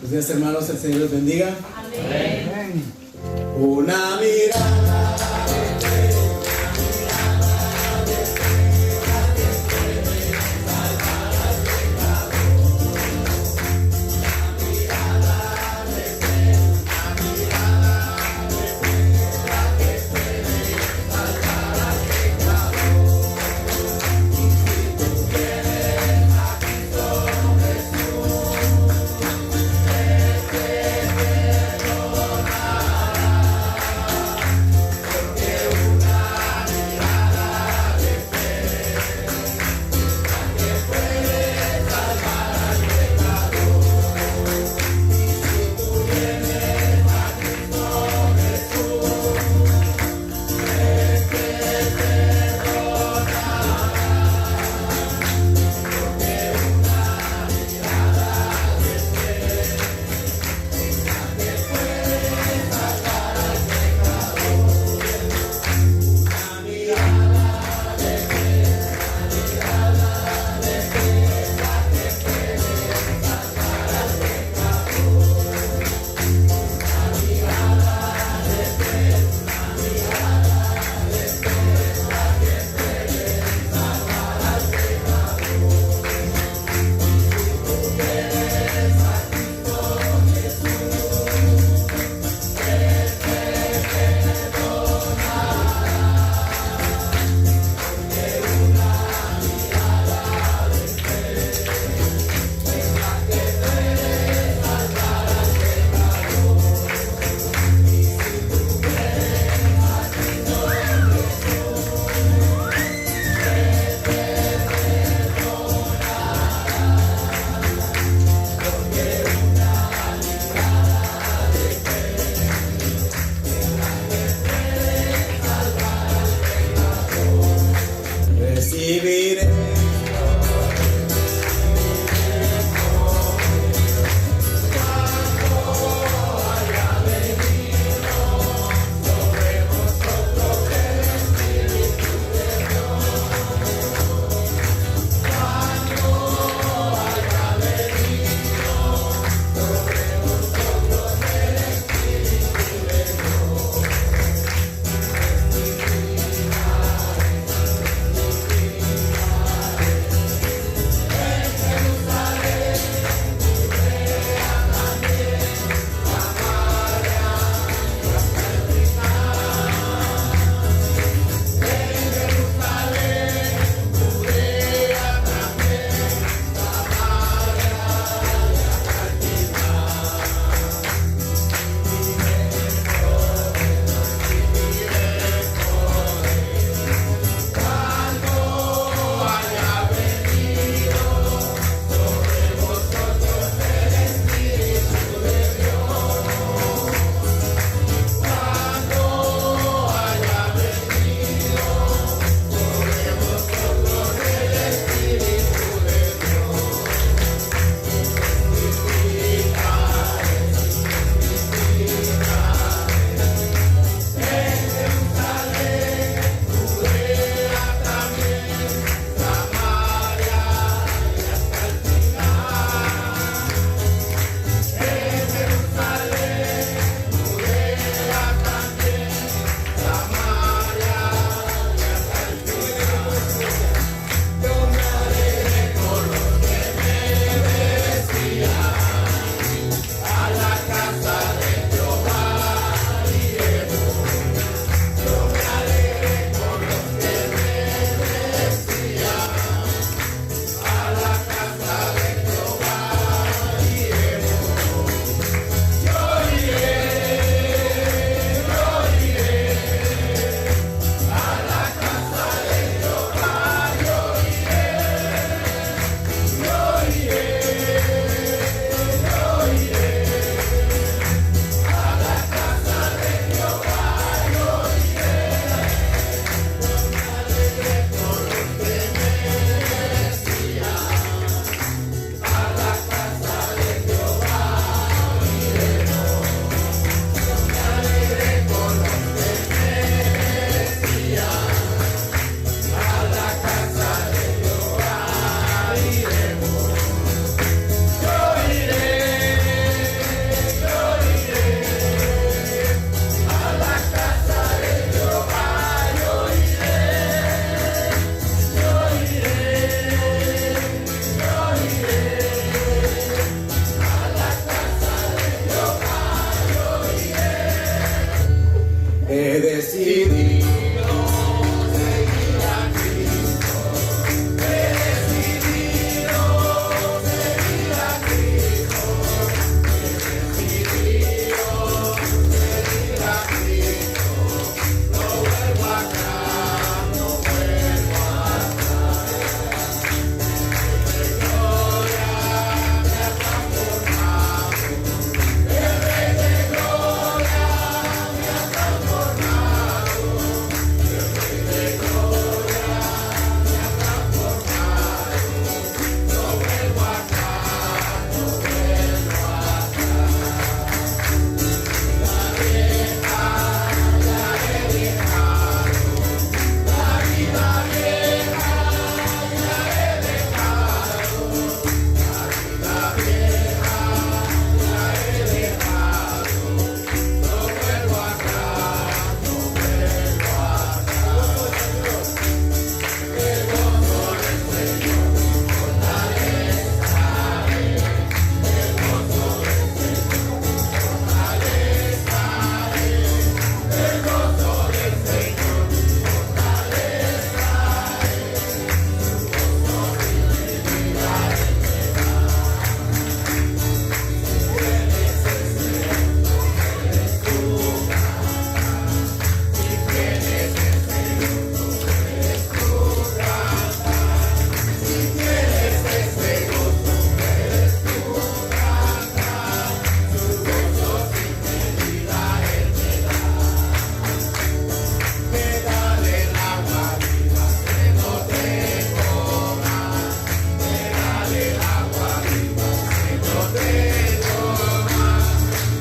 Buenos días, hermanos, el Señor los bendiga. Amén. Una mirada. decidido seguir a Cristo. He decidido seguir a Cristo. He decidido seguir a Cristo. No vuelvo atrás, no vuelvo atrás. De gloria me ha transformado. El Rey de gloria me ha transformado. El Rey de gloria me ha transformado. No vuelvo atrás, no vuelvo atrás. La vieja ya he dejado. La vida vieja ya he dejado. La vida vieja ya he dejado. No vuelvo atrás, no vuelvo atrás. El gozo del Señor mi fortaleza es. El gozo del Señor mi fortaleza es. El gozo del Señor mi fortaleza es. Su gozo mi vida es. Si tienes el segundo, eres tu grata. Si tienes ese gozo, eres tu grata. Su gozo sin medida Él me da. Me da del agua viva que no tengo más. Me da del agua viva que no tengo más.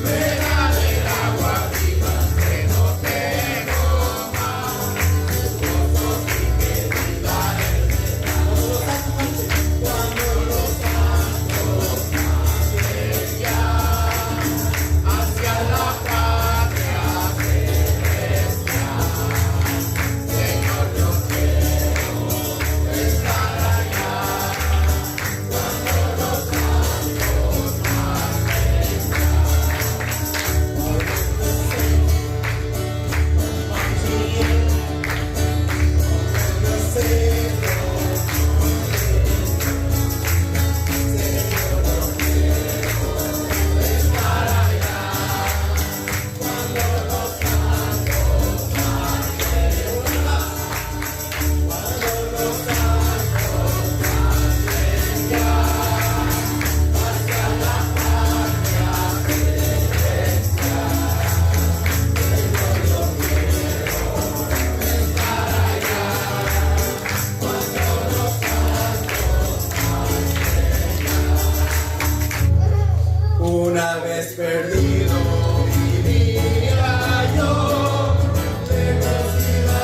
Me da del agua viva que no tengo más. Su gozo sin medida Él me da. Cuando los santos marchen ya hacia la patria celestial, Señor, yo quiero estar allá. Cuando los santos marchen ya, una vez perdido vivía yo, lejos iba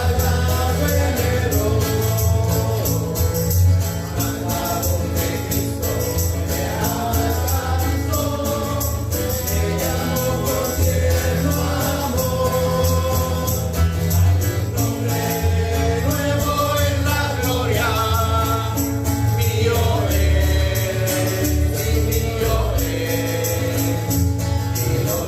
alrededor. Hasta donde Cristo me alcanzó, me llamó por tierno amor. Hay un nombre nuevo en la gloria, mío es, y mío es. Y lo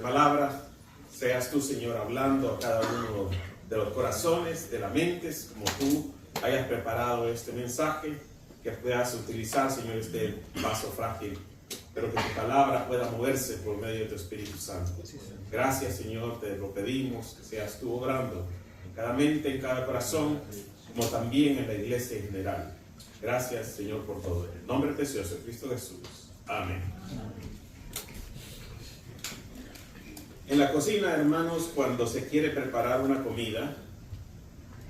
palabra. Seas tú, Señor, hablando a cada uno de los corazones, de las mentes, como tú hayas preparado este mensaje, que puedas utilizar, Señor, este vaso frágil, pero que tu palabra pueda moverse por medio de tu Espíritu Santo. Gracias, Señor, te lo pedimos, que seas tú obrando en cada mente, en cada corazón, como también en la iglesia en general. Gracias, Señor, por todo. En el nombre precioso de Cristo Jesús. Amén. En la cocina, hermanos, cuando se quiere preparar una comida,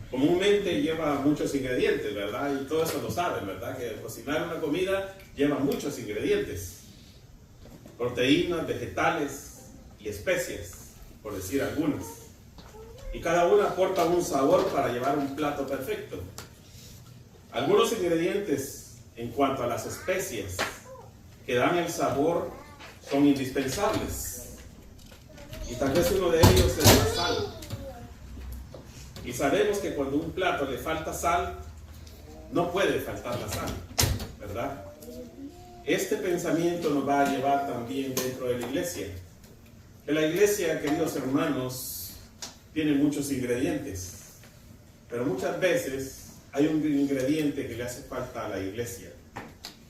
comúnmente lleva muchos ingredientes, ¿verdad? Y todo eso lo saben, ¿verdad? Que cocinar una comida lleva muchos ingredientes. Proteínas, vegetales y especias, por decir algunas. Y cada una aporta un sabor para llevar un plato perfecto. Algunos ingredientes en cuanto a las especias que dan el sabor son indispensables. Y tal vez uno de ellos es la sal. Y sabemos que cuando a un plato le falta sal, no puede faltar la sal, ¿verdad? Este pensamiento nos va a llevar también dentro de la iglesia. Que la iglesia, queridos hermanos, tiene muchos ingredientes. Pero muchas veces hay un ingrediente que le hace falta a la iglesia.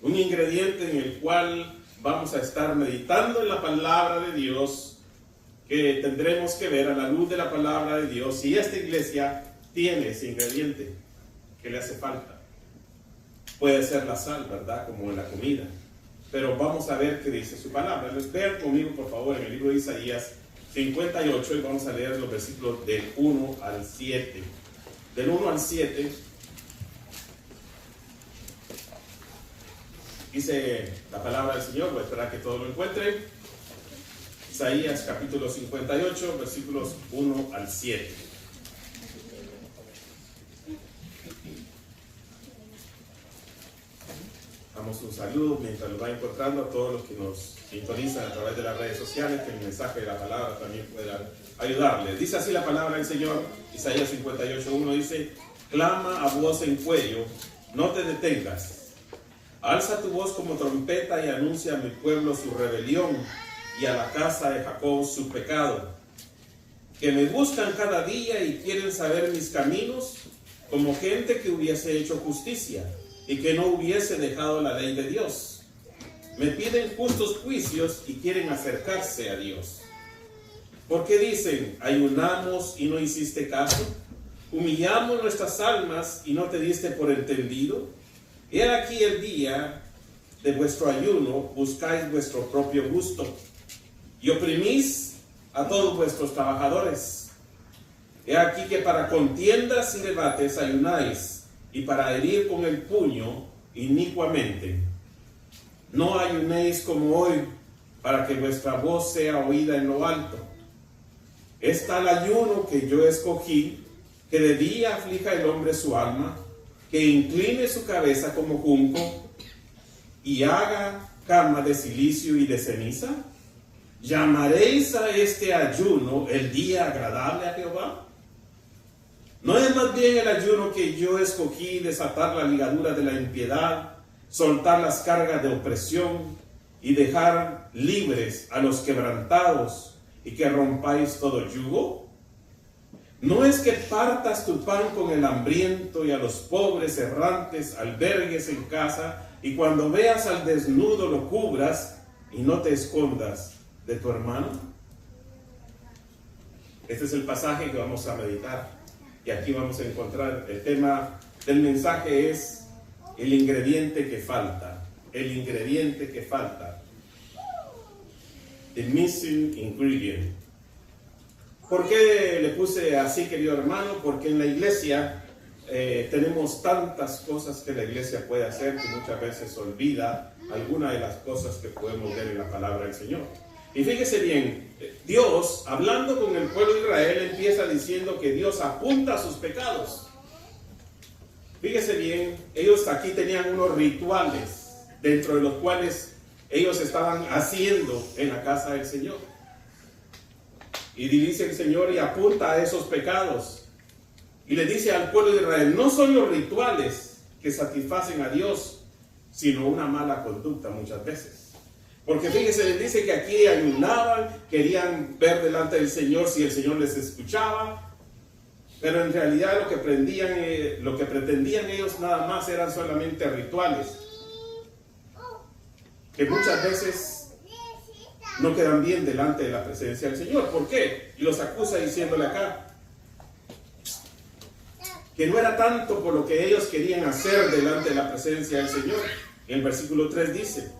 Un ingrediente en el cual vamos a estar meditando en la palabra de Dios, que tendremos que ver a la luz de la palabra de Dios si esta iglesia tiene ese ingrediente que le hace falta. Puede ser la sal, ¿verdad? Como en la comida. Pero vamos a ver qué dice su palabra. Vean conmigo, por favor, en el libro de Isaías 58 y vamos a leer los versículos del 1 al 7. Del 1 al 7 dice la palabra del Señor. Voy a esperar que todos lo encuentren. Isaías capítulo 58, versículos 1 al 7. Damos un saludo mientras lo va encontrando a todos los que nos sintonizan a través de las redes sociales, que el mensaje de la palabra también pueda ayudarles. Dice así la palabra del Señor, Isaías 58, 1 dice: clama a voz en cuello, no te detengas. Alza tu voz como trompeta y anuncia a mi pueblo su rebelión, y a la casa de Jacob su pecado, que me buscan cada día y quieren saber mis caminos, como gente que hubiese hecho justicia y que no hubiese dejado la ley de Dios. Me piden justos juicios y quieren acercarse a Dios. ¿Por qué dicen, ayunamos y no hiciste caso? Humillamos nuestras almas y no te diste por entendido. He aquí el día de vuestro ayuno, buscáis vuestro propio gusto y oprimís a todos vuestros trabajadores. He aquí que para contiendas y debates ayunáis, y para herir con el puño inicuamente. No ayunéis como hoy, para que vuestra voz sea oída en lo alto. Es tal ayuno que yo escogí, que de día aflija el hombre su alma, que incline su cabeza como junco, y haga cama de cilicio y de ceniza. ¿Llamaréis a este ayuno el día agradable a Jehová? ¿No es más bien el ayuno que yo escogí, desatar la ligadura de la impiedad, soltar las cargas de opresión y dejar libres a los quebrantados y que rompáis todo yugo? ¿No es que partas tu pan con el hambriento y a los pobres errantes albergues en casa, y cuando veas al desnudo lo cubras y no te escondas de tu hermano? Este es el pasaje que vamos a meditar, y aquí vamos a encontrar el tema del mensaje: es el ingrediente que falta. El ingrediente que falta. The missing ingredient. ¿Por qué le puse así, querido hermano? Porque en la iglesia tenemos tantas cosas que la iglesia puede hacer que muchas veces olvida algunas de las cosas que podemos ver en la palabra del Señor. Y fíjese bien, Dios, hablando con el pueblo de Israel, empieza diciendo que Dios apunta a sus pecados. Fíjese bien, ellos aquí tenían unos rituales dentro de los cuales ellos estaban haciendo en la casa del Señor. Y dice el Señor y apunta a esos pecados. Y le dice al pueblo de Israel, no son los rituales que satisfacen a Dios, sino una mala conducta muchas veces. Porque fíjense, dice que aquí ayunaban, querían ver delante del Señor si el Señor les escuchaba, pero en realidad lo que pretendían ellos nada más eran solamente rituales, que muchas veces no quedan bien delante de la presencia del Señor. ¿Por qué? Y los acusa diciéndole acá que no era tanto por lo que ellos querían hacer delante de la presencia del Señor. En el versículo 3 dice: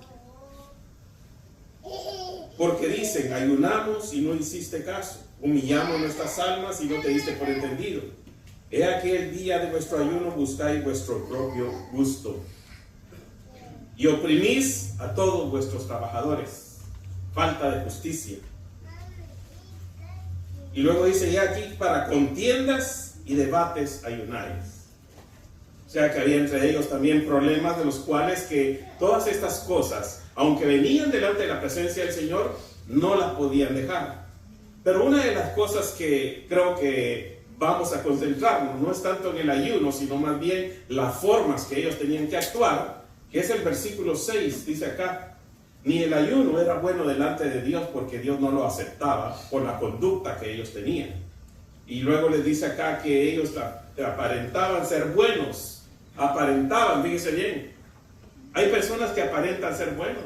porque dicen, ayunamos y no hiciste caso, humillamos nuestras almas y no te diste por entendido. He aquí el día de vuestro ayuno buscáis vuestro propio gusto y oprimís a todos vuestros trabajadores. Falta de justicia. Y luego dice ya aquí, para contiendas y debates ayunáis. O sea que había entre ellos también problemas de los cuales que todas estas cosas, aunque venían delante de la presencia del Señor, no las podían dejar. Pero una de las cosas que creo que vamos a concentrarnos no es tanto en el ayuno, sino más bien las formas que ellos tenían que actuar, que es el versículo 6, dice acá: ni el ayuno era bueno delante de Dios porque Dios no lo aceptaba por la conducta que ellos tenían. Y luego les dice acá que ellos aparentaban ser buenos. Aparentaban, fíjese bien. Hay personas que aparentan ser buenos,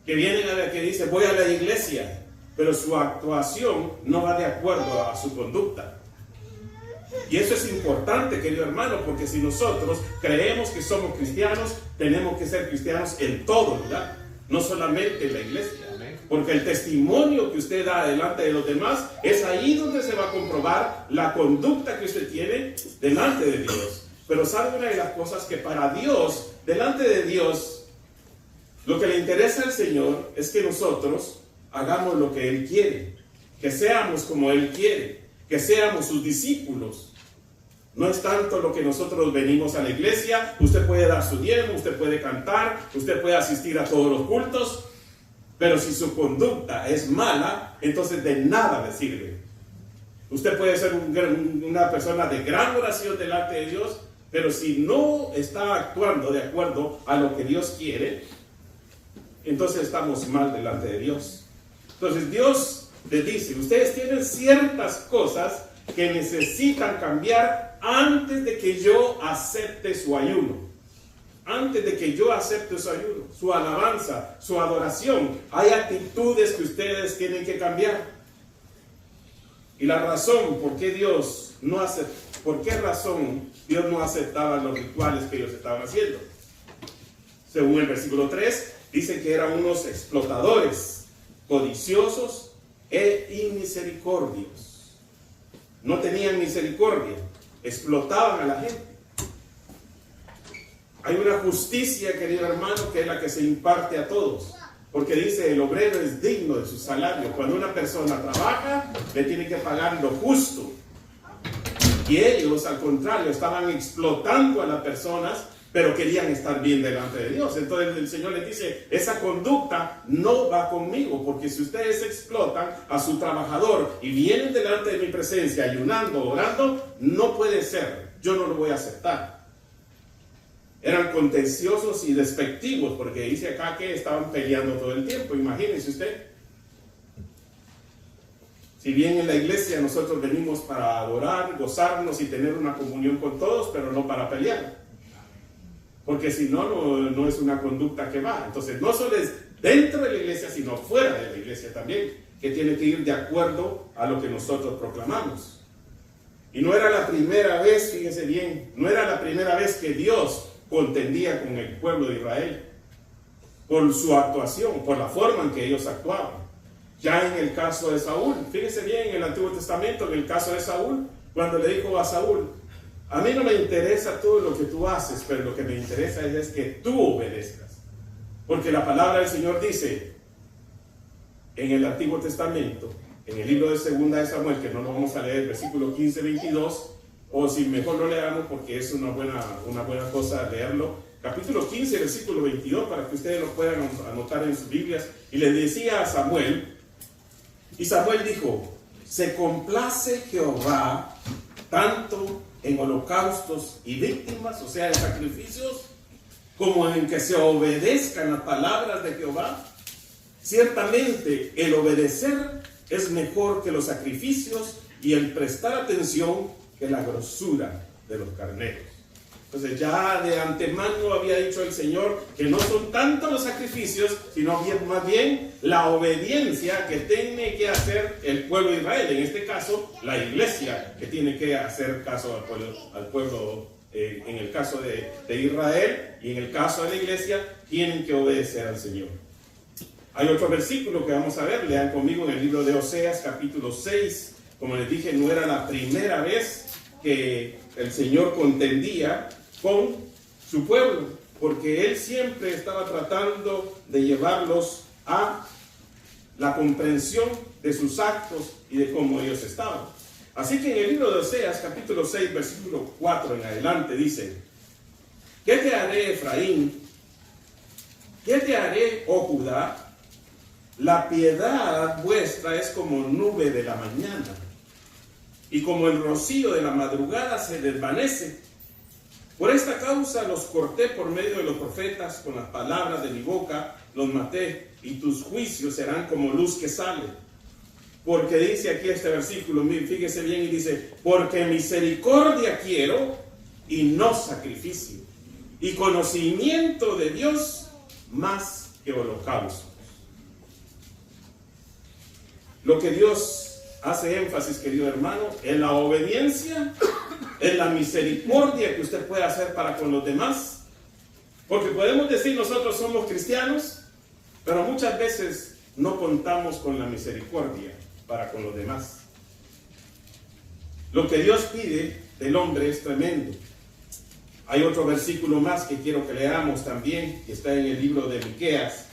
que vienen a la que dice voy a la iglesia, pero su actuación no va de acuerdo a su conducta. Y eso es importante, querido hermano, porque si nosotros creemos que somos cristianos, tenemos que ser cristianos en todo lugar, no solamente en la iglesia. Porque el testimonio que usted da delante de los demás es ahí donde se va a comprobar la conducta que usted tiene delante de Dios. Pero sabe una de las cosas que para Dios, delante de Dios, lo que le interesa al Señor es que nosotros hagamos lo que Él quiere, que seamos como Él quiere, que seamos sus discípulos. No es tanto lo que nosotros venimos a la iglesia. Usted puede dar su diezmo, usted puede cantar, usted puede asistir a todos los cultos, pero si su conducta es mala, entonces de nada le sirve. Usted puede ser una persona de gran oración delante de Dios, pero si no está actuando de acuerdo a lo que Dios quiere, entonces estamos mal delante de Dios. Entonces Dios les dice, ustedes tienen ciertas cosas que necesitan cambiar antes de que yo acepte su ayuno. Antes de que yo acepte su ayuno, su alabanza, su adoración. Hay actitudes que ustedes tienen que cambiar. Y la razón por qué Dios no aceptaba los rituales que ellos estaban haciendo. Según el versículo 3, dice que eran unos explotadores, codiciosos e inmisericordios. No tenían misericordia, explotaban a la gente. Hay una justicia, querido hermano, que es la que se imparte a todos. Porque dice, el obrero es digno de su salario. Cuando una persona trabaja, le tiene que pagar lo justo. Y ellos, al contrario, estaban explotando a las personas, pero querían estar bien delante de Dios. Entonces el Señor les dice, esa conducta no va conmigo, porque si ustedes explotan a su trabajador y vienen delante de mi presencia, ayunando, orando, no puede ser. Yo no lo voy a aceptar. Eran contenciosos y despectivos, porque dice acá que estaban peleando todo el tiempo. Imagínense usted. Si bien en la iglesia nosotros venimos para adorar, gozarnos y tener una comunión con todos, pero no para pelear. Porque si no, no es una conducta que va. Entonces no solo es dentro de la iglesia, sino fuera de la iglesia también, que tiene que ir de acuerdo a lo que nosotros proclamamos. Y no era la primera vez, fíjese bien, no era la primera vez que Dios contendía con el pueblo de Israel por su actuación, por la forma en que ellos actuaban. Ya en el caso de Saúl, fíjese bien, en el Antiguo Testamento, en el caso de Saúl, cuando le dijo a Saúl, a mí no me interesa todo lo que tú haces, pero lo que me interesa es que tú obedezcas. Porque la palabra del Señor dice, en el Antiguo Testamento, en el libro de Segunda de Samuel, que no lo vamos a leer, versículo 15-22, o si mejor lo leamos porque es una buena cosa leerlo. Capítulo 15, versículo 22, para que ustedes lo puedan anotar en sus Biblias. Y le decía a Samuel, y Samuel dijo, se complace Jehová tanto en holocaustos y víctimas, o sea, en sacrificios, como en que se obedezcan las palabras de Jehová. Ciertamente el obedecer es mejor que los sacrificios y el prestar atención que la grosura de los carneros. Entonces ya de antemano había dicho el Señor que no son tanto los sacrificios, sino más bien la obediencia que tiene que hacer el pueblo de Israel. En este caso, la iglesia que tiene que hacer caso al pueblo en el caso de Israel, y en el caso de la iglesia tienen que obedecer al Señor. Hay otro versículo que vamos a ver, lean conmigo en el libro de Oseas capítulo 6. Como les dije, no era la primera vez que el Señor contendía con su pueblo, porque Él siempre estaba tratando de llevarlos a la comprensión de sus actos y de cómo ellos estaban. Así que en el libro de Oseas, capítulo 6, versículo 4 en adelante, dice: ¿Qué te haré, Efraín? ¿Qué te haré, oh Judá? La piedad vuestra es como nube de la mañana, y como el rocío de la madrugada se desvanece. Por esta causa los corté por medio de los profetas, con las palabras de mi boca los maté, y tus juicios serán como luz que sale. Porque dice aquí este versículo, fíjese bien, y dice: porque misericordia quiero y no sacrificio, y conocimiento de Dios más que holocaustos. Lo que Dios hace énfasis, querido hermano, en la obediencia, en la misericordia que usted puede hacer para con los demás. Porque podemos decir nosotros somos cristianos, pero muchas veces no contamos con la misericordia para con los demás. Lo que Dios pide del hombre es tremendo. Hay otro versículo más que quiero que leamos también, que está en el libro de Miqueas.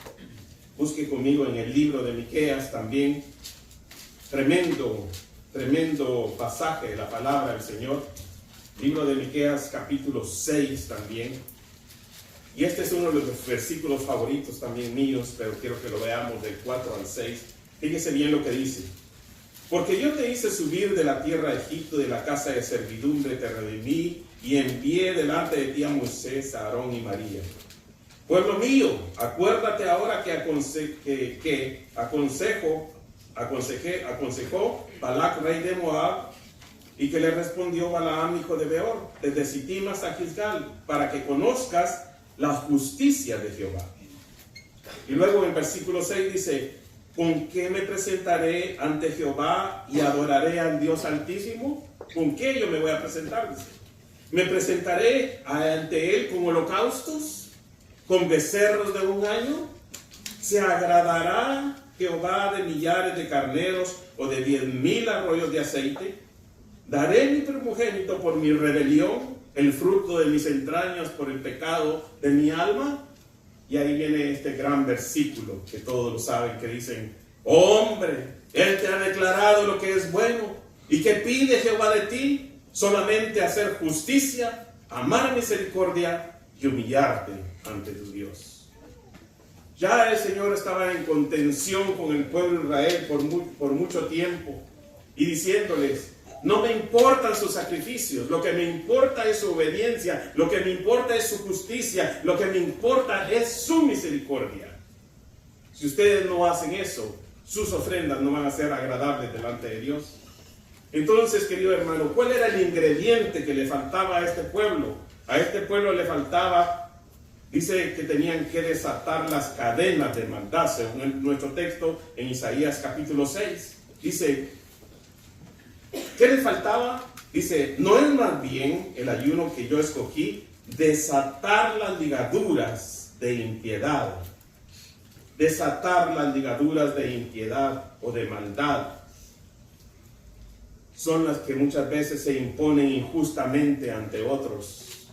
Busque conmigo en el libro de Miqueas también. Tremendo pasaje de la palabra del Señor. Libro de Miqueas capítulo 6 también. Y este es uno de los versículos favoritos también míos, pero quiero que lo veamos del 4 al 6. Fíjese bien lo que dice: porque yo te hice subir de la tierra de Egipto, de la casa de servidumbre te redimí, y envié delante de ti a Moisés, a Aarón y María. Pueblo mío, acuérdate ahora que aconsejó Balac, rey de Moab, y que le respondió Balaam, hijo de Beor, desde Sittim hasta Gilgal, para que conozcas la justicia de Jehová. Y luego en versículo 6 dice: ¿con qué me presentaré ante Jehová y adoraré al Dios Altísimo? ¿Con qué yo me voy a presentar? Dice: ¿me presentaré ante él con holocaustos, con becerros de un año? ¿Se agradará Jehová de millares de carneros o de 10,000 arroyos de aceite? ¿Daré mi primogénito por mi rebelión, el fruto de mis entrañas por el pecado de mi alma? Y ahí viene este gran versículo que todos lo saben, que dicen: hombre, Él te ha declarado lo que es bueno. ¿Y qué pide Jehová de ti? Solamente hacer justicia, amar misericordia y humillarte ante tu Dios. Ya el Señor estaba en contención con el pueblo de Israel por mucho tiempo, y diciéndoles: no me importan sus sacrificios, lo que me importa es su obediencia, lo que me importa es su justicia, lo que me importa es su misericordia. Si ustedes no hacen eso, sus ofrendas no van a ser agradables delante de Dios. Entonces, querido hermano, ¿cuál era el ingrediente que le faltaba a este pueblo? A este pueblo le faltaba, dice que tenían que desatar las cadenas de maldad, según nuestro texto en Isaías capítulo 6. Dice, ¿qué le faltaba? Dice: no es más bien el ayuno que yo escogí, desatar las ligaduras de impiedad. Desatar las ligaduras de impiedad o de maldad. Son las que muchas veces se imponen injustamente ante otros.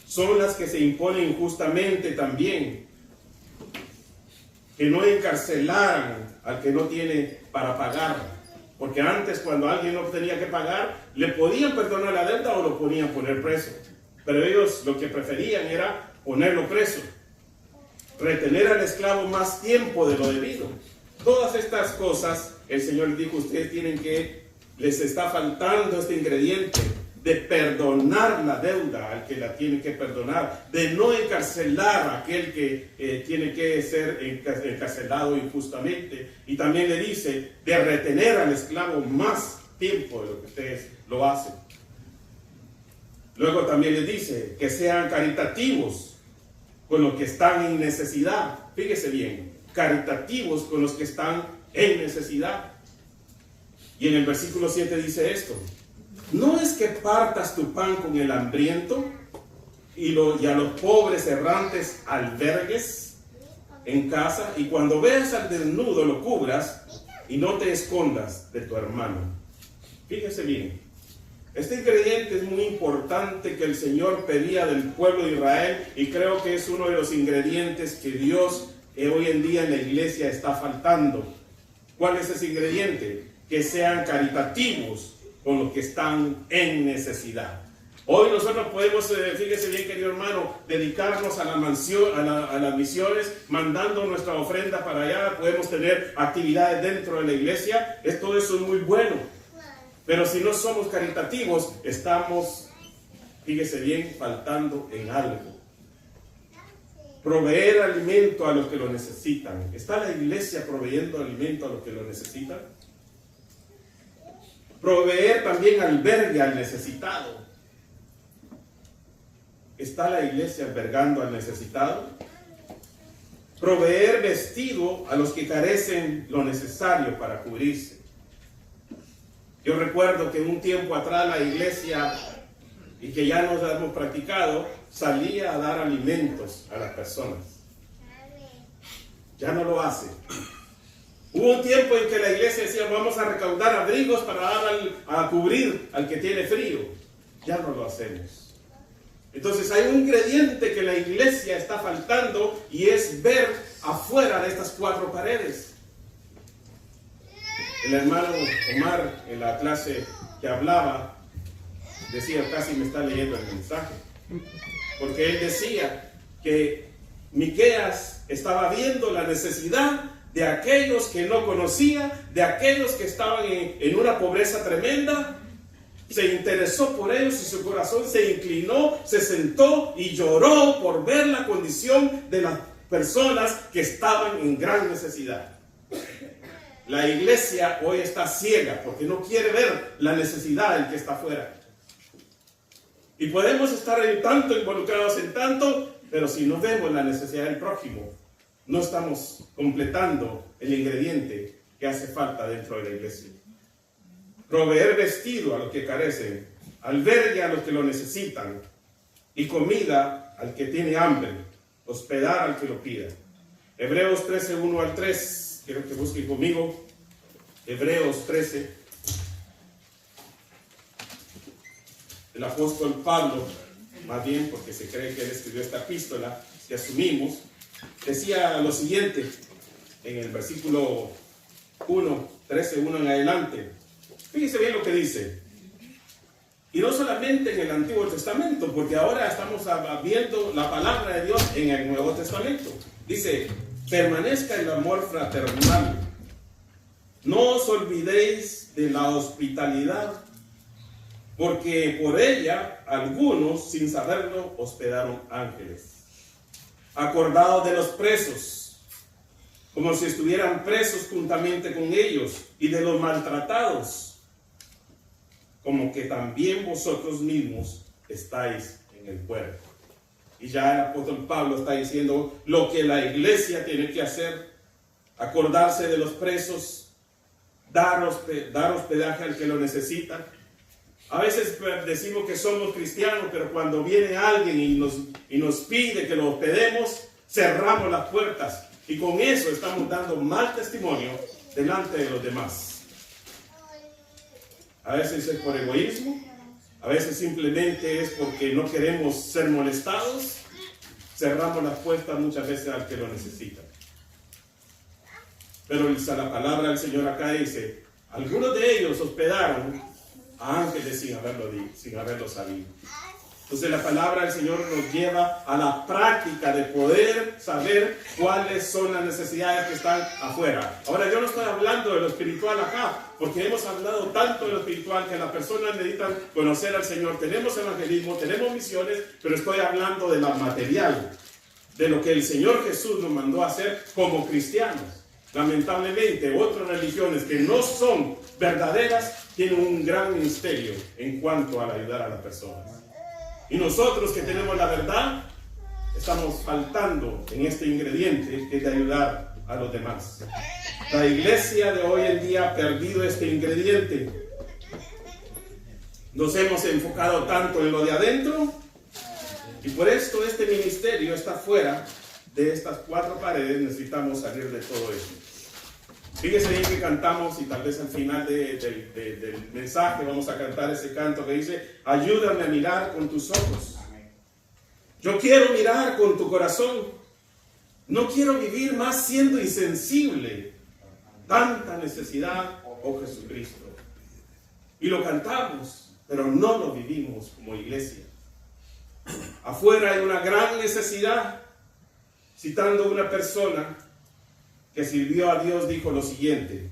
Son las que se imponen injustamente también. Que no encarcelaran al que no tiene para pagar. Porque antes, cuando alguien no tenía que pagar, le podían perdonar la deuda o lo podían poner preso. Pero ellos lo que preferían era ponerlo preso. Retener al esclavo más tiempo de lo debido. Todas estas cosas, el Señor dijo: ustedes tienen que, les está faltando este ingrediente, de perdonar la deuda al que la tiene que perdonar, de no encarcelar a aquel que tiene que ser encarcelado injustamente. Y también le dice de retener al esclavo más tiempo de lo que ustedes lo hacen. Luego también le dice que sean caritativos con los que están en necesidad. Fíjese bien, caritativos con los que están en necesidad. Y en el versículo 7 dice esto: no es que partas tu pan con el hambriento y a los pobres errantes albergues en casa, y cuando veas al desnudo lo cubras y no te escondas de tu hermano. Fíjese bien, este ingrediente es muy importante que el Señor pedía del pueblo de Israel, y creo que es uno de los ingredientes que Dios hoy en día en la iglesia está faltando. ¿Cuál es ese ingrediente? Que sean caritativos con los que están en necesidad. Hoy nosotros podemos, fíjese bien, querido hermano, dedicarnos a las misiones, mandando nuestra ofrenda para allá. Podemos tener actividades dentro de la iglesia. Todo eso es muy bueno. Pero si no somos caritativos, estamos, fíjese bien, faltando en algo. Proveer alimento a los que lo necesitan. ¿Está la iglesia proveyendo alimento a los que lo necesitan? Proveer también albergue al necesitado. ¿Está la iglesia albergando al necesitado? Proveer vestido a los que carecen lo necesario para cubrirse. Yo recuerdo que un tiempo atrás la iglesia, y que ya nos hemos practicado, salía a dar alimentos a las personas. Ya no lo hace. Hubo un tiempo en que la iglesia decía: vamos a recaudar abrigos para dar a cubrir al que tiene frío. Ya no lo hacemos. Entonces hay un ingrediente que la iglesia está faltando, y es ver afuera de estas cuatro paredes. El hermano Omar, en la clase que hablaba, decía, casi me está leyendo el mensaje, porque él decía que Miqueas estaba viendo la necesidad de aquellos que no conocía, de aquellos que estaban en una pobreza tremenda. Se interesó por ellos y su corazón se inclinó, se sentó y lloró por ver la condición de las personas que estaban en gran necesidad. La iglesia hoy está ciega porque no quiere ver la necesidad del que está afuera. Y podemos estar en tanto involucrados en tanto, pero si no vemos la necesidad del prójimo, no estamos completando el ingrediente que hace falta dentro de la iglesia. Proveer vestido a los que carecen, albergue a los que lo necesitan, y comida al que tiene hambre, hospedar al que lo pida. Hebreos 13, 1 al 3, quiero que busquen conmigo. Hebreos 13. El apóstol Pablo, más bien porque se cree que él escribió esta epístola, que asumimos, decía lo siguiente en el versículo 1, 13, 1 en adelante. Fíjese bien lo que dice. Y no solamente en el Antiguo Testamento, porque ahora estamos viendo la palabra de Dios en el Nuevo Testamento. Dice: permanezca el amor fraternal. No os olvidéis de la hospitalidad, porque por ella algunos, sin saberlo, hospedaron ángeles. Acordaos de los presos, como si estuvieran presos juntamente con ellos, y de los maltratados, como que también vosotros mismos estáis en el cuerpo. Y ya el apóstol Pablo está diciendo lo que la iglesia tiene que hacer: acordarse de los presos, dar hospedaje al que lo necesita. A veces decimos que somos cristianos, pero cuando viene alguien y nos pide que lo hospedemos, cerramos las puertas, y con eso estamos dando mal testimonio delante de los demás. A veces es por egoísmo, a veces simplemente es porque no queremos ser molestados. Cerramos las puertas muchas veces al que lo necesita. Pero la palabra del Señor acá dice: algunos de ellos hospedaron a ángeles sin haberlo sabido. Entonces la palabra del Señor nos lleva a la práctica de poder saber cuáles son las necesidades que están afuera. Ahora yo no estoy hablando de lo espiritual acá, porque hemos hablado tanto de lo espiritual que las personas necesitan conocer al Señor. Tenemos evangelismo, tenemos misiones, pero estoy hablando de la material, de lo que el Señor Jesús nos mandó a hacer como cristianos. Lamentablemente otras religiones que no son verdaderas tienen un gran misterio en cuanto a ayudar a las personas. Y nosotros que tenemos la verdad, estamos faltando en este ingrediente que es de ayudar a los demás. La iglesia de hoy en día ha perdido este ingrediente. Nos hemos enfocado tanto en lo de adentro y por esto este ministerio está fuera de estas 4 paredes. Necesitamos salir de todo esto. Fíjese bien que cantamos y tal vez al final del mensaje vamos a cantar ese canto que dice: ayúdame a mirar con tus ojos. Yo quiero mirar con tu corazón. No quiero vivir más siendo insensible. Tanta necesidad, oh Jesucristo. Y lo cantamos, pero no lo vivimos como iglesia. Afuera hay una gran necesidad. Citando una persona que sirvió a Dios, dijo lo siguiente: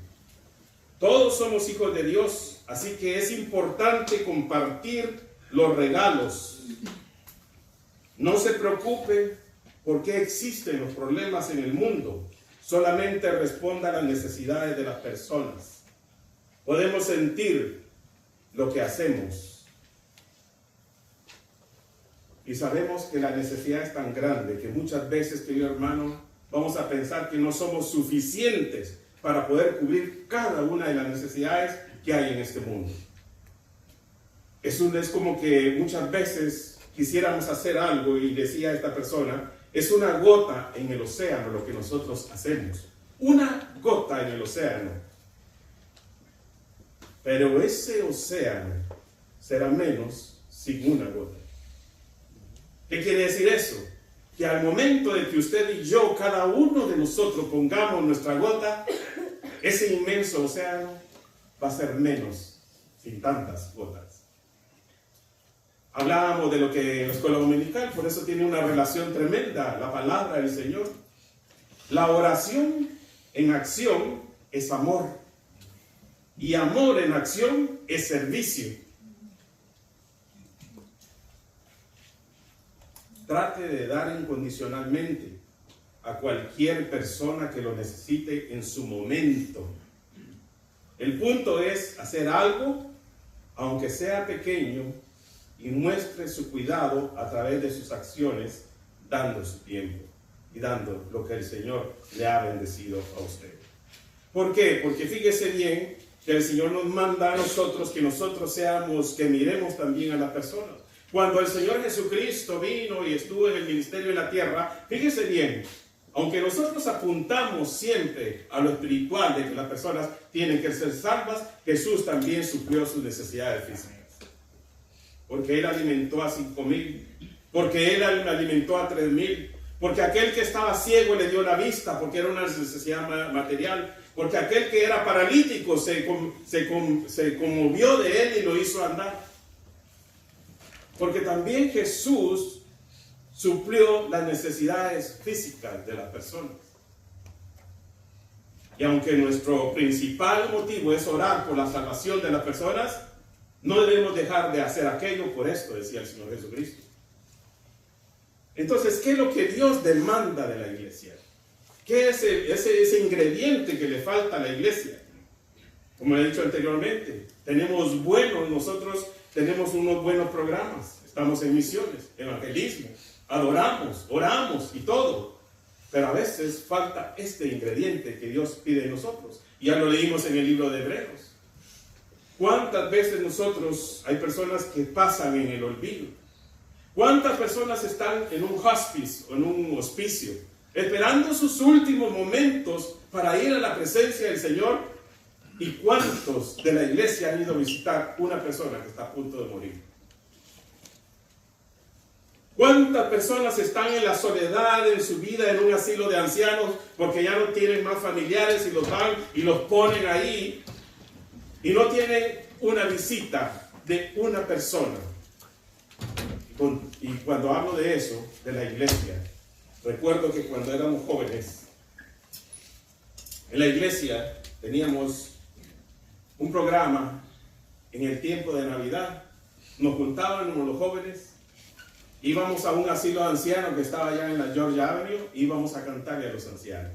todos somos hijos de Dios, así que es importante compartir los regalos. No se preocupe por qué existen los problemas en el mundo, solamente responda a las necesidades de las personas. Podemos sentir lo que hacemos y sabemos que la necesidad es tan grande que muchas veces, querido hermano, vamos a pensar que no somos suficientes para poder cubrir cada una de las necesidades que hay en este mundo. Es como que muchas veces quisiéramos hacer algo y decía esta persona, es una gota en el océano lo que nosotros hacemos. Una gota en el océano. Pero ese océano será menos sin una gota. ¿Qué quiere decir eso? Que al momento de que usted y yo, cada uno de nosotros, pongamos nuestra gota, ese inmenso océano va a ser menos, sin tantas gotas. Hablábamos de lo que en la escuela dominical, por eso tiene una relación tremenda la palabra del Señor. La oración en acción es amor, y amor en acción es servicio. Trate de dar incondicionalmente a cualquier persona que lo necesite en su momento. El punto es hacer algo, aunque sea pequeño, y muestre su cuidado a través de sus acciones, dando su tiempo y dando lo que el Señor le ha bendecido a usted. ¿Por qué? Porque fíjese bien que el Señor nos manda a nosotros que nosotros seamos, que miremos también a las personas. Cuando el Señor Jesucristo vino y estuvo en el ministerio de la tierra, fíjese bien, aunque nosotros apuntamos siempre a lo espiritual de que las personas tienen que ser salvas, Jesús también suplió sus necesidades físicas. Porque Él alimentó a 5,000, porque Él alimentó a 3,000, porque aquel que estaba ciego le dio la vista, porque era una necesidad material, porque aquel que era paralítico se conmovió de Él y lo hizo andar. Porque también Jesús suplió las necesidades físicas de las personas. Y aunque nuestro principal motivo es orar por la salvación de las personas, no debemos dejar de hacer aquello por esto, decía el Señor Jesucristo. Entonces, ¿qué es lo que Dios demanda de la iglesia? ¿Qué es ese ingrediente que le falta a la iglesia? Como he dicho anteriormente, nosotros tenemos unos buenos programas, estamos en misiones, evangelismo, adoramos, oramos y todo, pero a veces falta este ingrediente que Dios pide de nosotros. Ya lo leímos en el libro de Hebreos. ¿Cuántas veces hay personas que pasan en el olvido? ¿Cuántas personas están en un hospice o en un hospicio, esperando sus últimos momentos para ir a la presencia del Señor? ¿Y cuántos de la iglesia han ido a visitar una persona que está a punto de morir? ¿Cuántas personas están en la soledad en su vida en un asilo de ancianos porque ya no tienen más familiares y los van y los ponen ahí y no tienen una visita de una persona? Y cuando hablo de eso, de la iglesia, recuerdo que cuando éramos jóvenes, en la iglesia teníamos un programa en el tiempo de Navidad. Nos juntábamos los jóvenes, íbamos a un asilo de ancianos que estaba allá en la Georgia Avenue, íbamos a cantarle a los ancianos.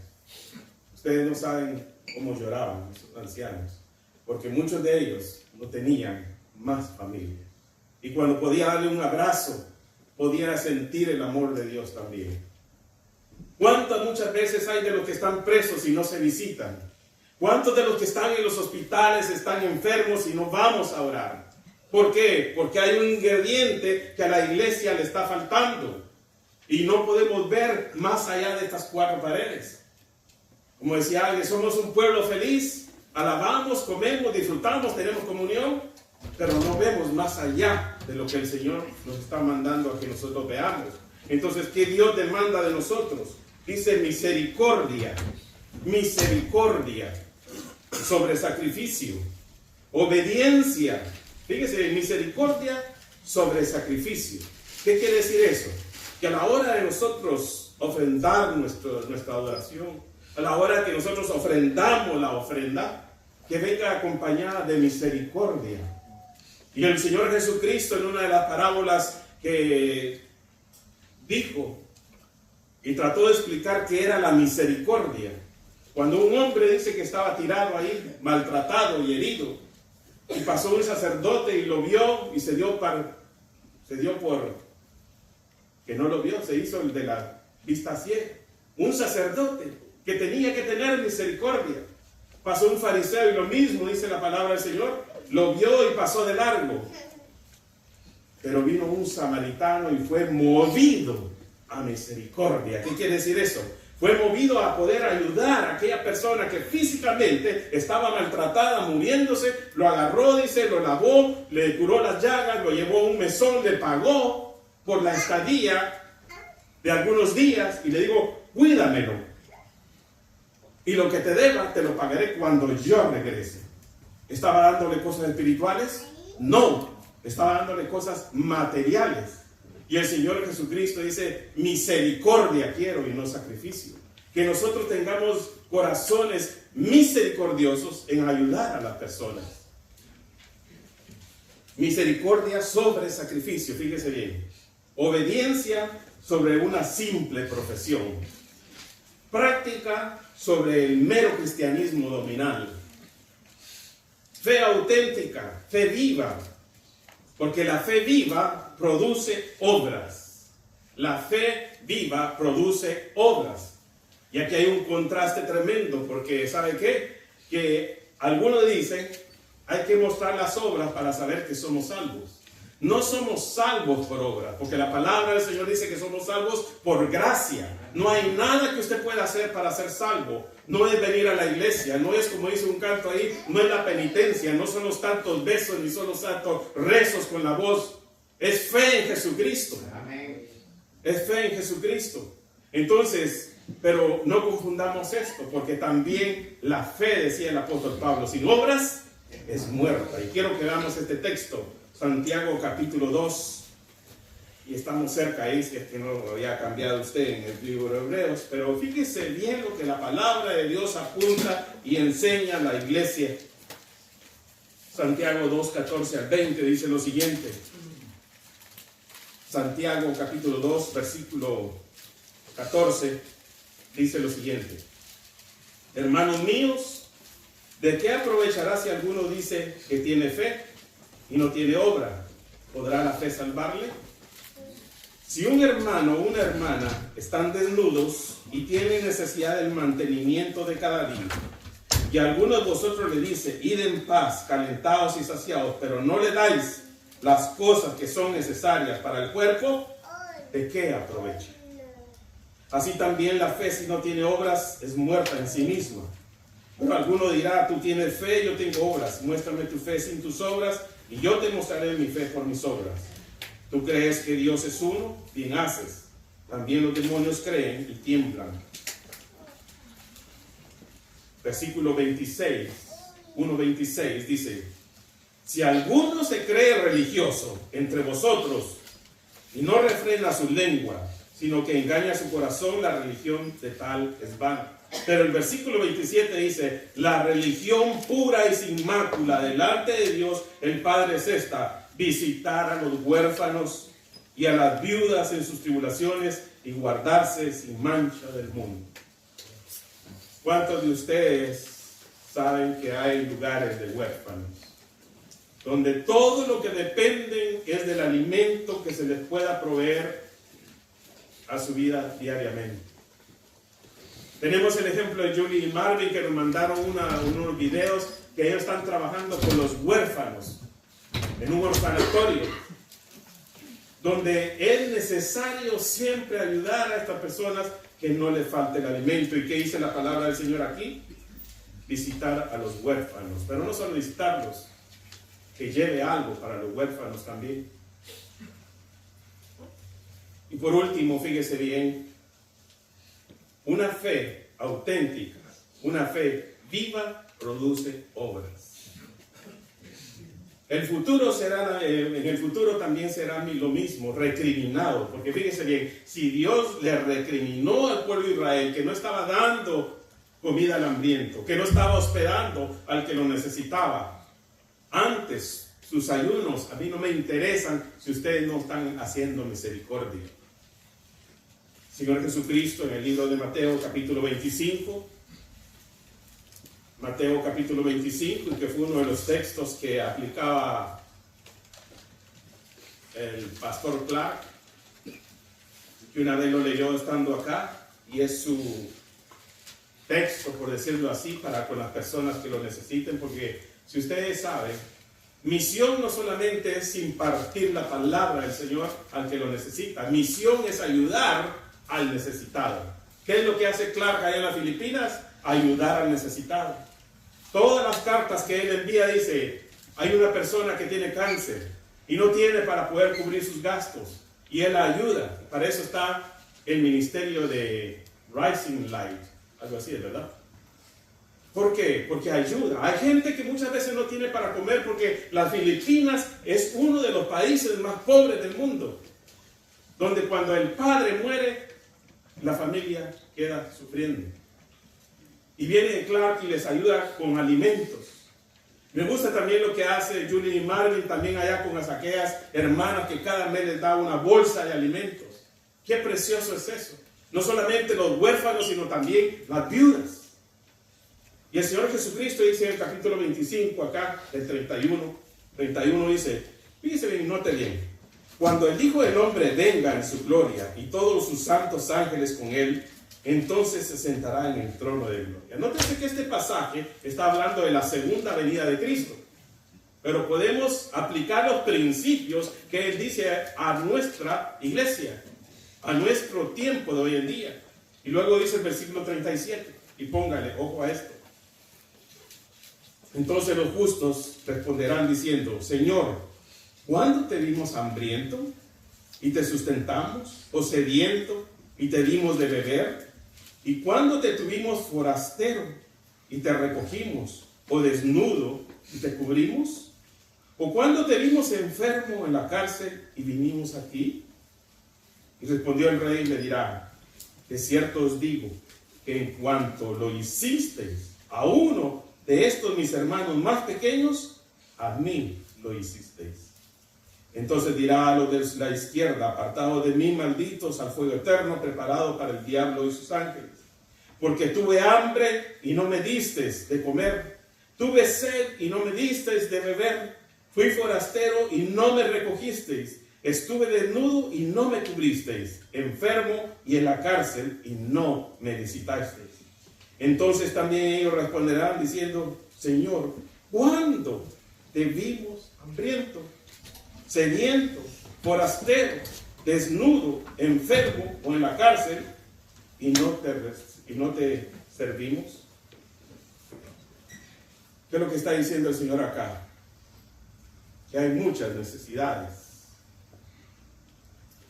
Ustedes no saben cómo lloraban los ancianos, porque muchos de ellos no tenían más familia. Y cuando podía darle un abrazo, podía sentir el amor de Dios también. ¿Cuántas muchas veces hay de los que están presos y no se visitan? ¿Cuántos de los que están en los hospitales están enfermos y no vamos a orar? ¿Por qué? Porque hay un ingrediente que a la iglesia le está faltando. Y no podemos ver más allá de estas cuatro paredes. Como decía alguien, somos un pueblo feliz, alabamos, comemos, disfrutamos, tenemos comunión, pero no vemos más allá de lo que el Señor nos está mandando a que nosotros veamos. Entonces, ¿qué Dios demanda de nosotros? Dice misericordia, misericordia sobre sacrificio, obediencia. Fíjese, misericordia sobre sacrificio. ¿Qué quiere decir eso? Que a la hora de nosotros ofrendar nuestra adoración, a la hora que nosotros ofrendamos la ofrenda, que venga acompañada de misericordia. Y el Señor Jesucristo, en una de las parábolas que dijo y trató de explicar qué era la misericordia, cuando un hombre dice que estaba tirado ahí, maltratado y herido, y pasó un sacerdote y lo vio y se dio por que no lo vio, se hizo el de la vista ciega. Un sacerdote que tenía que tener misericordia. Pasó un fariseo y lo mismo, dice la palabra del Señor, lo vio y pasó de largo. Pero vino un samaritano y fue movido a misericordia. ¿Qué quiere decir eso? Fue movido a poder ayudar a aquella persona que físicamente estaba maltratada, muriéndose. Lo agarró, dice, lo lavó, le curó las llagas, lo llevó a un mesón, le pagó por la estadía de algunos días y le digo, cuídamelo. Y lo que te deba, te lo pagaré cuando yo regrese. ¿Estaba dándole cosas espirituales? No, estaba dándole cosas materiales. Y el Señor Jesucristo dice, misericordia quiero y no sacrificio. Que nosotros tengamos corazones misericordiosos en ayudar a las personas. Misericordia sobre sacrificio, fíjese bien. Obediencia sobre una simple profesión. Práctica sobre el mero cristianismo nominal. Fe auténtica, fe viva. Porque la fe viva produce obras. La fe viva produce obras. Y aquí hay un contraste tremendo, porque ¿sabe qué? Que algunos dicen, hay que mostrar las obras para saber que somos salvos. No somos salvos por obras, porque la palabra del Señor dice que somos salvos por gracia. No hay nada que usted pueda hacer para ser salvo. No es venir a la iglesia, no es como dice un canto ahí, no es la penitencia, no son los tantos besos ni son los tantos rezos con la voz. Es fe en Jesucristo. Amén. Es fe en Jesucristo. Entonces, pero no confundamos esto, porque también la fe, decía el apóstol Pablo, sin obras es muerta. Y quiero que veamos este texto, Santiago capítulo 2. Y estamos cerca ahí, si es que no lo había cambiado usted en el libro de Hebreos, pero fíjese bien lo que la palabra de Dios apunta y enseña a la iglesia. Santiago 2, 14 al 20 dice lo siguiente. Santiago capítulo 2, versículo 14, dice lo siguiente. Hermanos míos, ¿de qué aprovechará si alguno dice que tiene fe y no tiene obra? ¿Podrá la fe salvarle? Si un hermano o una hermana están desnudos y tienen necesidad del mantenimiento de cada día, y alguno de vosotros le dice, id en paz, calentados y saciados, pero no le dais las cosas que son necesarias para el cuerpo, ¿de qué aprovecha? Así también la fe, si no tiene obras, es muerta en sí misma. Pero alguno dirá, tú tienes fe, yo tengo obras, muéstrame tu fe sin tus obras, y yo te mostraré mi fe por mis obras. ¿Tú crees que Dios es uno? Bien haces. También los demonios creen y tiemblan. Versículo 26, 1:26 dice, si alguno se cree religioso entre vosotros y no refrena su lengua, sino que engaña su corazón, la religión de tal es vana. Pero el versículo 27 dice, la religión pura y sin mácula delante de Dios el Padre es esta: visitar a los huérfanos y a las viudas en sus tribulaciones y guardarse sin mancha del mundo. ¿Cuántos de ustedes saben que hay lugares de huérfanos donde todo lo que dependen es del alimento que se les pueda proveer a su vida diariamente? Tenemos el ejemplo de Julie y Marvin, que nos mandaron unos videos que ellos están trabajando con los huérfanos en un orfanatorio, donde es necesario siempre ayudar a estas personas que no les falte el alimento. ¿Y qué dice la palabra del Señor aquí? Visitar a los huérfanos, pero no solo visitarlos, que lleve algo para los huérfanos también. Y por último, fíjese bien, una fe auténtica, una fe viva, produce obras. En el futuro también será lo mismo, recriminado, porque fíjese bien, si Dios le recriminó al pueblo de Israel que no estaba dando comida al hambriento, que no estaba hospedando al que lo necesitaba, antes sus ayunos a mí no me interesan si ustedes no están haciendo misericordia. Señor Jesucristo, en el libro de Mateo capítulo 25, que fue uno de los textos que aplicaba el pastor Clark, que una vez lo leyó estando acá, y es su texto, por decirlo así, para con las personas que lo necesiten, porque si ustedes saben, misión no solamente es impartir la palabra del Señor al que lo necesita, misión es ayudar al necesitado. ¿Qué es lo que hace Clark allá en las Filipinas? Ayudar al necesitado. Todas las cartas que él envía dice, hay una persona que tiene cáncer y no tiene para poder cubrir sus gastos, y él la ayuda. Para eso está el ministerio de Rising Light, algo así, ¿verdad? ¿Por qué? Porque ayuda. Hay gente que muchas veces no tiene para comer, porque las Filipinas es uno de los países más pobres del mundo, donde cuando el padre muere, la familia queda sufriendo. Y viene Clark y les ayuda con alimentos. Me gusta también lo que hace Julie y Marvin también allá con las aquellas hermanas que cada mes les da una bolsa de alimentos. Qué precioso es eso. No solamente los huérfanos, sino también las viudas. Y el Señor Jesucristo dice en el capítulo 25, acá, el 31 dice, fíjese bien, note bien: cuando el Hijo del Hombre venga en su gloria y todos sus santos ángeles con él, entonces se sentará en el trono de gloria. Nótese que este pasaje está hablando de la segunda venida de Cristo, pero podemos aplicar los principios que él dice a nuestra iglesia, a nuestro tiempo de hoy en día. Y luego dice el versículo 37, y póngale ojo a esto: entonces los justos responderán diciendo, Señor, ¿cuándo te vimos hambriento y te sustentamos, o sediento y te dimos de beber? ¿Y cuándo te tuvimos forastero y te recogimos, o desnudo y te cubrimos? ¿O cuándo te vimos enfermo en la cárcel y vinimos a ti? Y respondió el rey y le dirá, de cierto os digo, que en cuanto lo hicisteis a uno de estos mis hermanos más pequeños, a mí lo hicisteis. Entonces dirá a los de la izquierda, apartados de mí, malditos, al fuego eterno preparado para el diablo y sus ángeles. Porque tuve hambre y no me disteis de comer, tuve sed y no me disteis de beber, fui forastero y no me recogisteis, estuve desnudo y no me cubristeis, enfermo y en la cárcel y no me visitasteis. Entonces también ellos responderán diciendo, Señor, ¿cuándo te vimos hambriento, sediento, forastero, desnudo, enfermo o en la cárcel y no te servimos? ¿Qué es lo que está diciendo el Señor acá? Que hay muchas necesidades.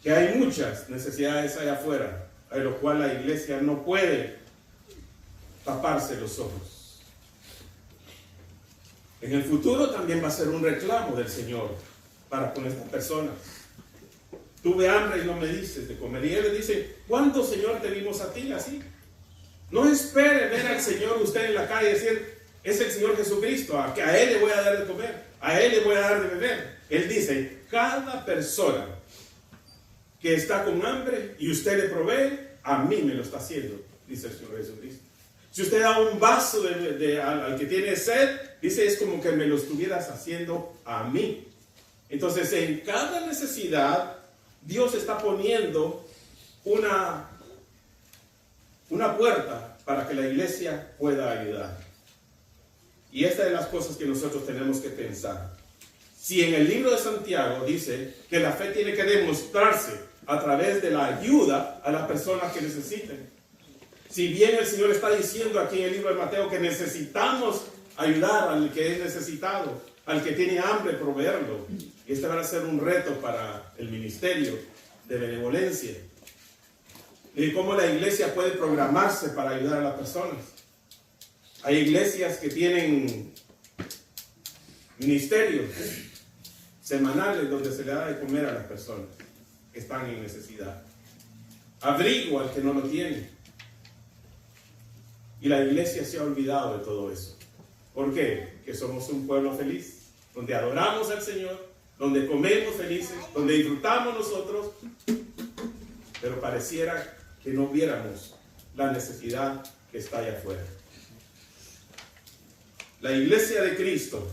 Que hay muchas necesidades allá afuera, a lo cual la iglesia no puede taparse los ojos. En el futuro también va a ser un reclamo del Señor para con estas personas. tuve hambre y no me dices de comer. Y él le dice, ¿cuándo, Señor, te vimos a ti así? No espere ver al Señor usted en la calle y decir, es el Señor Jesucristo, a Él le voy a dar de comer, a Él le voy a dar de beber. Él dice, cada persona que está con hambre y usted le provee, a mí me lo está haciendo, dice el Señor Jesucristo. Si usted da un vaso al que tiene sed, dice, es como que me lo estuvieras haciendo a mí. Entonces, en cada necesidad, Dios está poniendo una puerta para que la iglesia pueda ayudar. Y esta es de las cosas que nosotros tenemos que pensar. Si en el libro de Santiago dice que la fe tiene que demostrarse a través de la ayuda a las personas que necesiten. Si bien el Señor está diciendo aquí en el libro de Mateo que necesitamos ayudar al que es necesitado, al que tiene hambre, proveerlo. Y este va a ser un reto para el ministerio de benevolencia. Y cómo la iglesia puede programarse para ayudar a las personas. Hay iglesias que tienen ministerios semanales donde se le da de comer a las personas que están en necesidad. Abrigo al que no lo tiene. Y la iglesia se ha olvidado de todo eso. ¿Por qué? Que somos un pueblo feliz, donde adoramos al Señor, donde comemos felices, donde disfrutamos nosotros, pero pareciera que no viéramos la necesidad que está allá afuera. La iglesia de Cristo,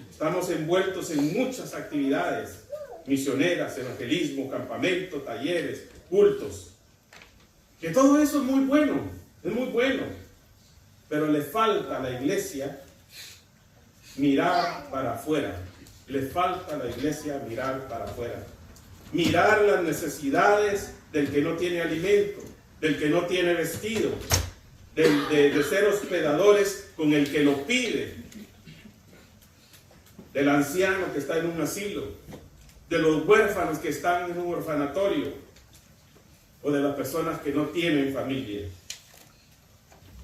estamos envueltos en muchas actividades misioneras, evangelismo, campamento, talleres, cultos, que todo eso es muy bueno, pero le falta a la iglesia mirar para afuera. Le falta a la iglesia mirar para afuera. Mirar las necesidades del que no tiene alimento, del que no tiene vestido, de ser hospedadores con el que lo pide, del anciano que está en un asilo, de los huérfanos que están en un orfanatorio, o de las personas que no tienen familia,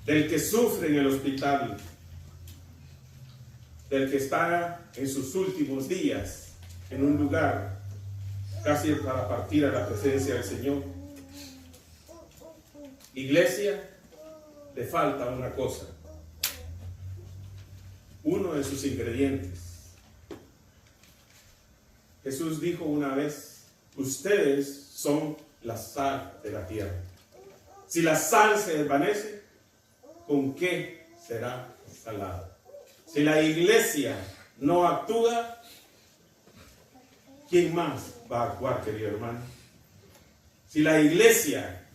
del que sufre en el hospital, del que está en sus últimos días en un lugar casi para partir a la presencia del Señor. Iglesia, le falta una cosa, uno de sus ingredientes. Jesús dijo una vez, ustedes son la sal de la tierra. Si la sal se desvanece, ¿con qué será salada? Si la iglesia no actúa, ¿quién más va a actuar, querido hermano? Si la iglesia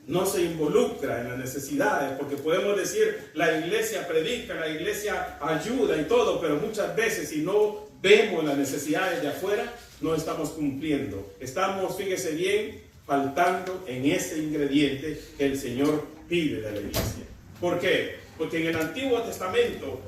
no se involucra en las necesidades, porque podemos decir, la iglesia predica, la iglesia ayuda y todo, pero muchas veces si no vemos las necesidades de afuera, no estamos cumpliendo. Estamos, fíjese bien, faltando en ese ingrediente que el Señor pide de la iglesia. ¿Por qué? Porque en el Antiguo Testamento,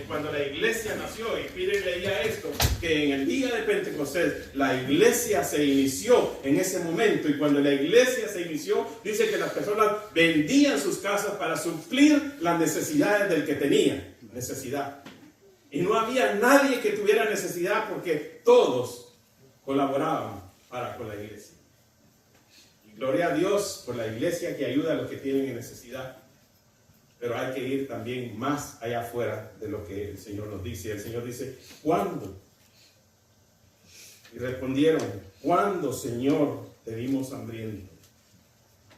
cuando la iglesia nació, y Peter leía esto, que en el día de Pentecostés la iglesia se inició en ese momento, y cuando la iglesia se inició, dice que las personas vendían sus casas para suplir las necesidades del que tenía necesidad. Y no había nadie que tuviera necesidad porque todos colaboraban con la iglesia. Y gloria a Dios por la iglesia que ayuda a los que tienen necesidad. Pero hay que ir también más allá afuera de lo que el Señor nos dice. El Señor dice, ¿cuándo? Y respondieron, ¿cuándo, Señor, te vimos hambriento?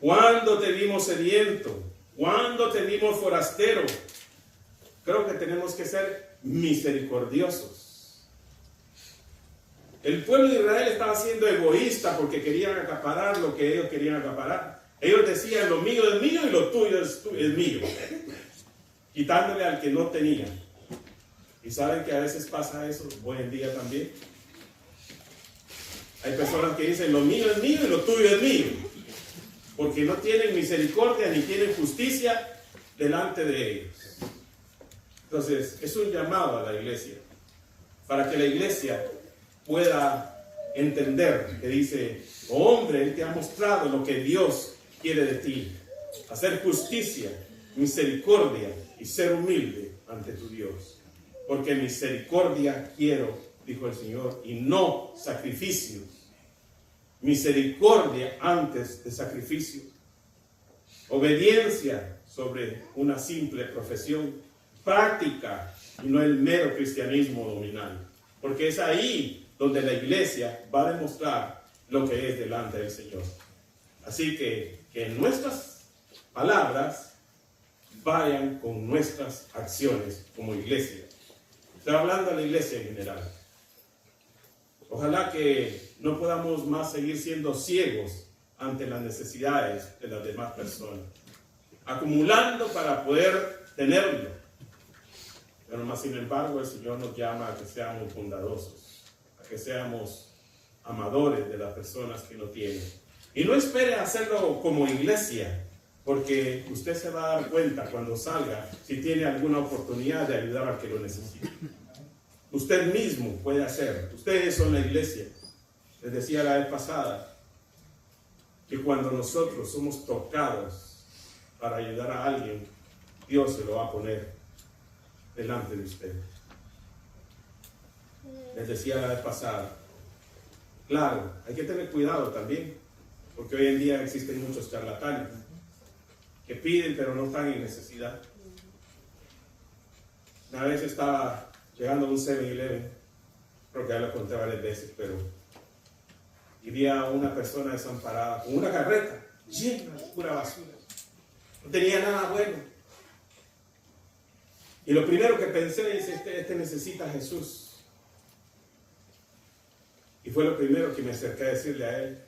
¿Cuándo te vimos sediento? ¿Cuándo te vimos forastero? Creo que tenemos que ser misericordiosos. El pueblo de Israel estaba siendo egoísta porque querían acaparar lo que ellos querían acaparar. Ellos decían, lo mío es mío y lo tuyo es mío, quitándole al que no tenía. Y saben que a veces pasa eso hoy en día también. Hay personas que dicen, lo mío es mío y lo tuyo es mío, porque no tienen misericordia ni tienen justicia delante de ellos. Entonces, es un llamado a la iglesia, para que la iglesia pueda entender que dice, oh, hombre, Él te ha mostrado lo que Dios quiere de ti, hacer justicia, misericordia y ser humilde ante tu Dios. Porque misericordia quiero, dijo el Señor, y no sacrificios. misericordia antes de sacrificio, obediencia sobre una simple profesión, práctica y no el mero cristianismo nominal, porque es ahí donde la iglesia va a demostrar lo que es delante del Señor. Así que nuestras palabras vayan con nuestras acciones como iglesia. Estoy hablando de la iglesia en general. Ojalá que no podamos más seguir siendo ciegos ante las necesidades de las demás personas, acumulando para poder tenerlo. Pero más sin embargo el Señor nos llama a que seamos bondadosos, a que seamos amadores de las personas que lo tienen. Y no espere hacerlo como iglesia, porque usted se va a dar cuenta cuando salga si tiene alguna oportunidad de ayudar al que lo necesite. Usted mismo puede hacer. Ustedes son la iglesia. Les decía la vez pasada que cuando nosotros somos tocados para ayudar a alguien, Dios se lo va a poner delante de usted. Les decía la vez pasada, claro, hay que tener cuidado también, porque hoy en día existen muchos charlatanes que piden pero no están en necesidad. Una vez estaba llegando a un 7-Eleven, creo que ya lo conté varias veces, pero y vi a una persona desamparada con una carreta llena de pura basura. No tenía nada bueno. Y lo primero que pensé es, este necesita a Jesús. Y fue lo primero que me acerqué a decirle a él,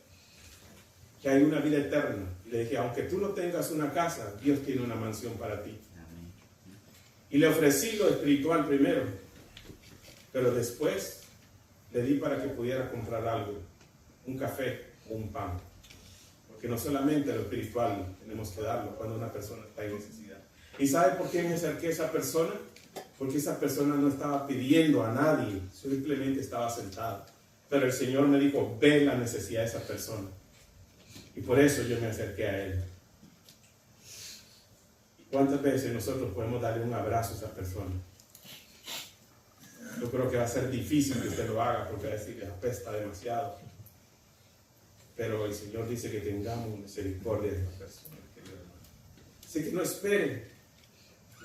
que hay una vida eterna. Y le dije, aunque tú no tengas una casa, Dios tiene una mansión para ti. Y le ofrecí lo espiritual primero, pero después le di para que pudiera comprar algo, un café o un pan. Porque no solamente lo espiritual tenemos que darlo cuando una persona está en necesidad. ¿Y sabe por qué me acerqué a esa persona? Porque esa persona no estaba pidiendo a nadie, simplemente estaba sentada. Pero el Señor me dijo, ve la necesidad de esa persona. Y por eso yo me acerqué a él. ¿Cuántas veces nosotros podemos darle un abrazo a esa persona? Yo creo que va a ser difícil que usted lo haga porque va a decir que apesta demasiado. Pero el Señor dice que tengamos misericordia de esa persona. Así que no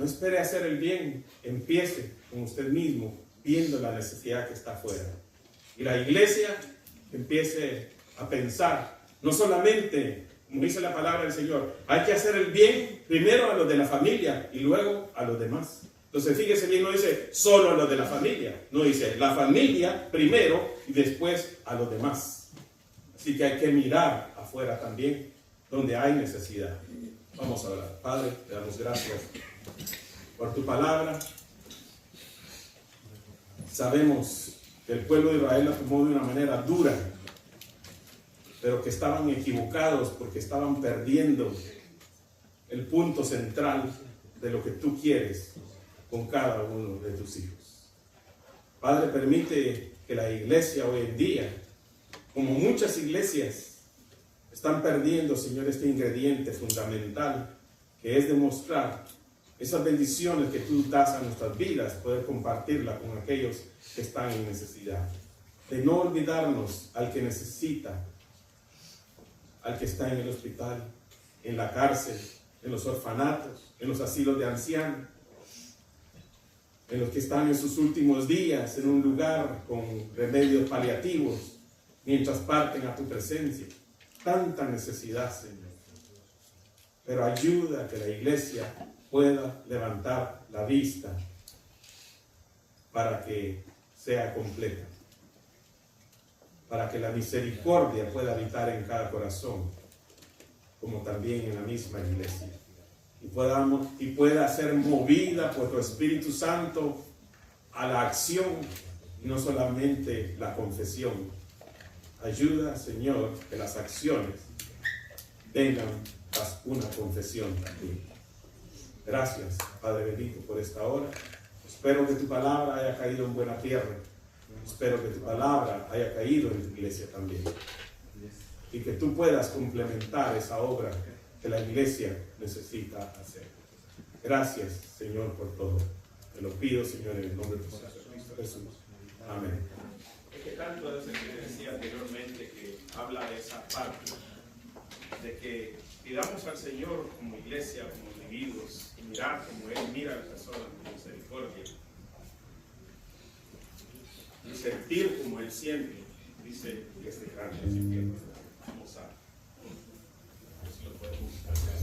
espere hacer el bien. Empiece con usted mismo viendo la necesidad que está afuera. Y la iglesia empiece a pensar, no solamente, como dice la palabra del Señor, hay que hacer el bien primero a los de la familia y luego a los demás. Entonces fíjese bien, no dice solo a los de la familia, no dice la familia primero y después a los demás. Así que hay que mirar afuera también donde hay necesidad. Vamos a orar. Padre, te damos gracias por tu palabra. Sabemos que el pueblo de Israel la tomó de una manera dura, pero que estaban equivocados porque estaban perdiendo el punto central de lo que tú quieres con cada uno de tus hijos. Padre, permite que la iglesia hoy en día, como muchas iglesias, están perdiendo, Señor, este ingrediente fundamental que es demostrar esas bendiciones que tú das a nuestras vidas, poder compartirla con aquellos que están en necesidad. De no olvidarnos al que necesita, al que está en el hospital, en la cárcel, en los orfanatos, en los asilos de ancianos, en los que están en sus últimos días en un lugar con remedios paliativos, mientras parten a tu presencia. Tanta necesidad, Señor. Pero ayuda a que la iglesia pueda levantar la vista para que sea completa, para que la misericordia pueda habitar en cada corazón, como también en la misma iglesia, y pueda ser movida por tu Espíritu Santo a la acción y no solamente la confesión. Ayuda, Señor, que las acciones tengan una confesión también. Gracias, Padre bendito, por esta hora. Espero que tu palabra haya caído en buena tierra. Espero que tu palabra haya caído en tu iglesia también. Y que tú puedas complementar esa obra que la iglesia necesita hacer. Gracias, Señor, por todo. Te lo pido, Señor, en el nombre de tu Santo Cristo Jesús. Amén. ¿Qué tanto es el que decía anteriormente que habla de esa parte? De que pidamos al Señor como iglesia, como individuos, y mirar como Él mira a las personas con misericordia. Y sentir como Él siente, dice este grande infierno. Vamos a ver si lo podemos hacer.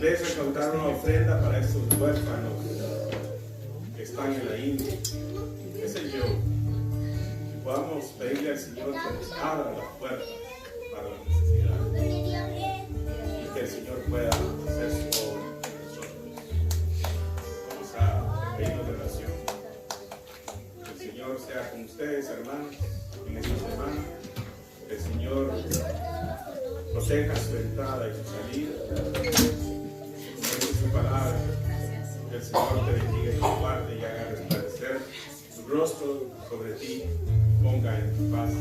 Recaudar una ofrenda para esos huérfanos que están en la India, qué sé yo, y podamos pedirle al Señor que nos abra las puertas para la necesidad y que el Señor pueda hacer su obra en nosotros. Vamos a pedirnos de oración. Que el Señor sea con ustedes, hermanos, en esta semana. Que el Señor proteja su entrada y su salida. Su palabra, que el Señor te bendiga y te guarde y haga resplandecer su rostro sobre ti, ponga en paz.